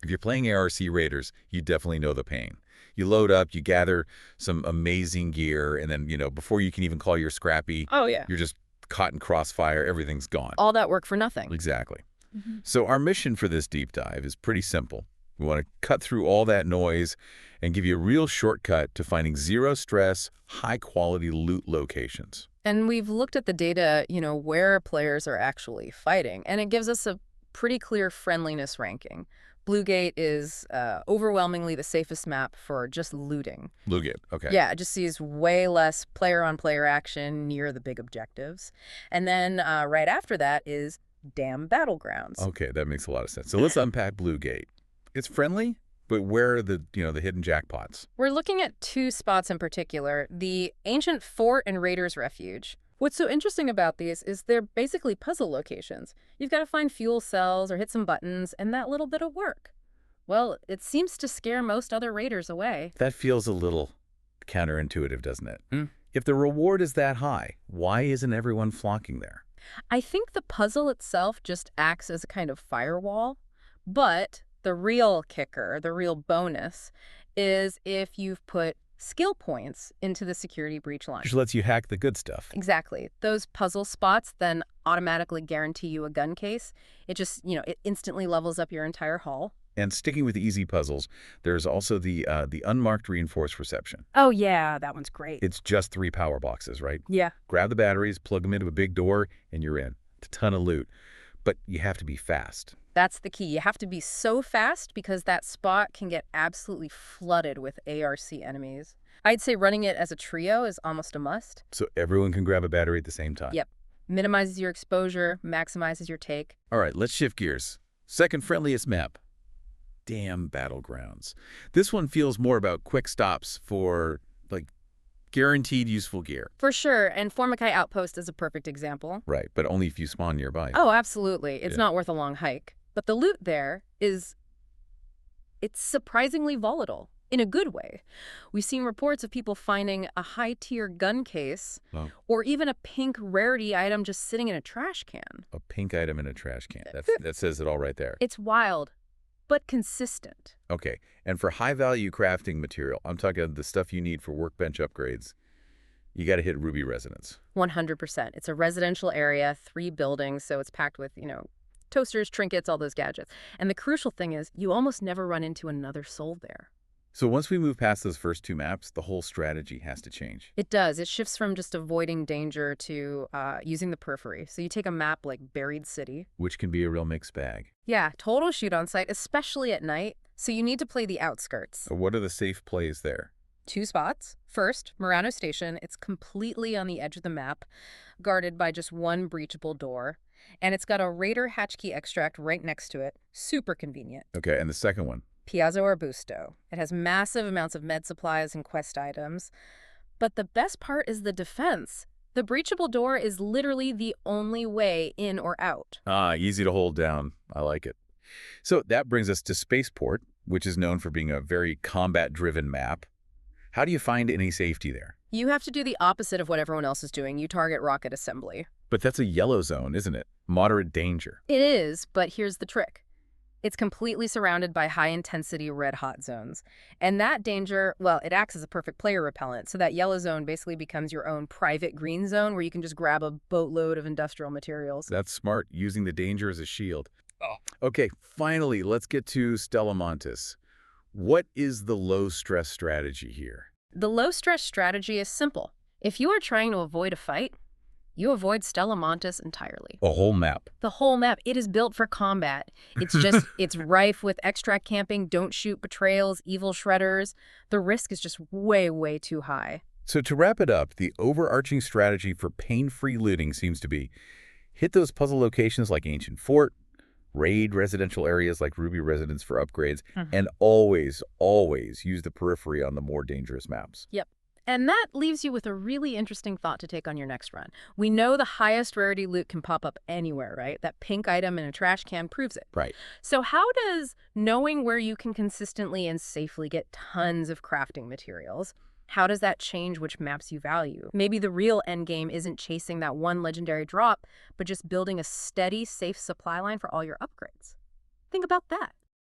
If you're playing ARC Raiders, you definitely know the pain. You load up, you gather some amazing gear, and then, before you can even call your scrappy, Oh, yeah. you're just caught in crossfire, everything's gone. All that work for nothing. Exactly. So our mission for this deep dive is pretty simple. We want to cut through all that noise and give you a real shortcut to finding zero-stress, high-quality loot locations. And we've looked at the data, where players are actually fighting, and it gives us a pretty clear friendliness ranking. Bluegate is overwhelmingly the safest map for just looting. Lugit, okay. Yeah, it just sees way less player-on-player action near the big objectives. And then right after that is Dam Battlegrounds. Okay, that makes a lot of sense. So let's unpack Bluegate. It's friendly, but where are the hidden jackpots? We're looking at two spots in particular, the Ancient Fort and Raiders Refuge. What's so interesting about these is they're basically puzzle locations. You've got to find fuel cells or hit some buttons, and that little bit of work. Well, it seems to scare most other raiders away. That feels a little counterintuitive, doesn't it? If the reward is that high, why isn't everyone flocking there? I think the puzzle itself just acts as a kind of firewall, but the real kicker, the real bonus, is if you've put skill points into the security breach line. Which lets you hack the good stuff. Exactly. Those puzzle spots then automatically guarantee you a gun case. It just, it instantly levels up your entire haul. And sticking with easy puzzles, there's also the unmarked reinforced reception. Oh, yeah, that one's great. It's just 3 power boxes, right? Yeah. Grab the batteries, plug them into a big door, and you're in. It's a ton of loot. But you have to be fast. That's the key. You have to be so fast because that spot can get absolutely flooded with ARC enemies. I'd say running it as a trio is almost a must. So everyone can grab a battery at the same time. Yep. Minimizes your exposure, maximizes your take. All right, let's shift gears. Second friendliest map. Dam Battlegrounds. This one feels more about quick stops for, guaranteed useful gear. For sure, and Formikai Outpost is a perfect example. Right, but only if you spawn nearby. Oh, absolutely. It's not worth a long hike. But the loot there it's surprisingly volatile, in a good way. We've seen reports of people finding a high-tier gun case or even a pink rarity item just sitting in a trash can. A pink item in a trash can. That says it all right there. It's wild, but consistent. Okay, and for high-value crafting material, I'm talking the stuff you need for workbench upgrades, you got to hit Ruby Residence. 100%. It's a residential area, 3 buildings, so it's packed with, toasters, trinkets, all those gadgets. And the crucial thing is you almost never run into another soul there. So once we move past those first 2 maps, the whole strategy has to change. It does. It shifts from just avoiding danger to using the periphery. So you take a map like Buried City. Which can be a real mixed bag. Yeah, total shoot on sight, especially at night. So you need to play the outskirts. What are the safe plays there? 2 spots. First, Murano Station. It's completely on the edge of the map, guarded by just one breachable door. And it's got a Raider Hatchkey extract right next to it. Super convenient. Okay, and the second one? Piazza Arbusto. It has massive amounts of med supplies and quest items. But the best part is the defense. The breachable door is literally the only way in or out. Easy to hold down. I like it. So that brings us to Spaceport, which is known for being a very combat-driven map. How do you find any safety there? You have to do the opposite of what everyone else is doing. You target rocket assembly. But that's a yellow zone, isn't it? Moderate danger. It is, but here's the trick. It's completely surrounded by high-intensity red-hot zones. And that danger, well, it acts as a perfect player repellent, so that yellow zone basically becomes your own private green zone where you can just grab a boatload of industrial materials. That's smart, using the danger as a shield. Okay, finally, let's get to Stellamontis. What is the low-stress strategy here? The low-stress strategy is simple. If you are trying to avoid a fight, you avoid Stellamontis entirely. A whole map. The whole map. It is built for combat. It's rife with extract camping, don't shoot betrayals, evil shredders. The risk is just way, way too high. So to wrap it up, the overarching strategy for pain-free looting seems to be hit those puzzle locations like Ancient Fort, raid residential areas like Ruby Residence for upgrades, and always, always use the periphery on the more dangerous maps. Yep. And that leaves you with a really interesting thought to take on your next run. We know the highest rarity loot can pop up anywhere, right? That pink item in a trash can proves it. Right. So how does knowing where you can consistently and safely get tons of crafting materials, how does that change which maps you value? Maybe the real end game isn't chasing that one legendary drop, but just building a steady, safe supply line for all your upgrades. Think about that.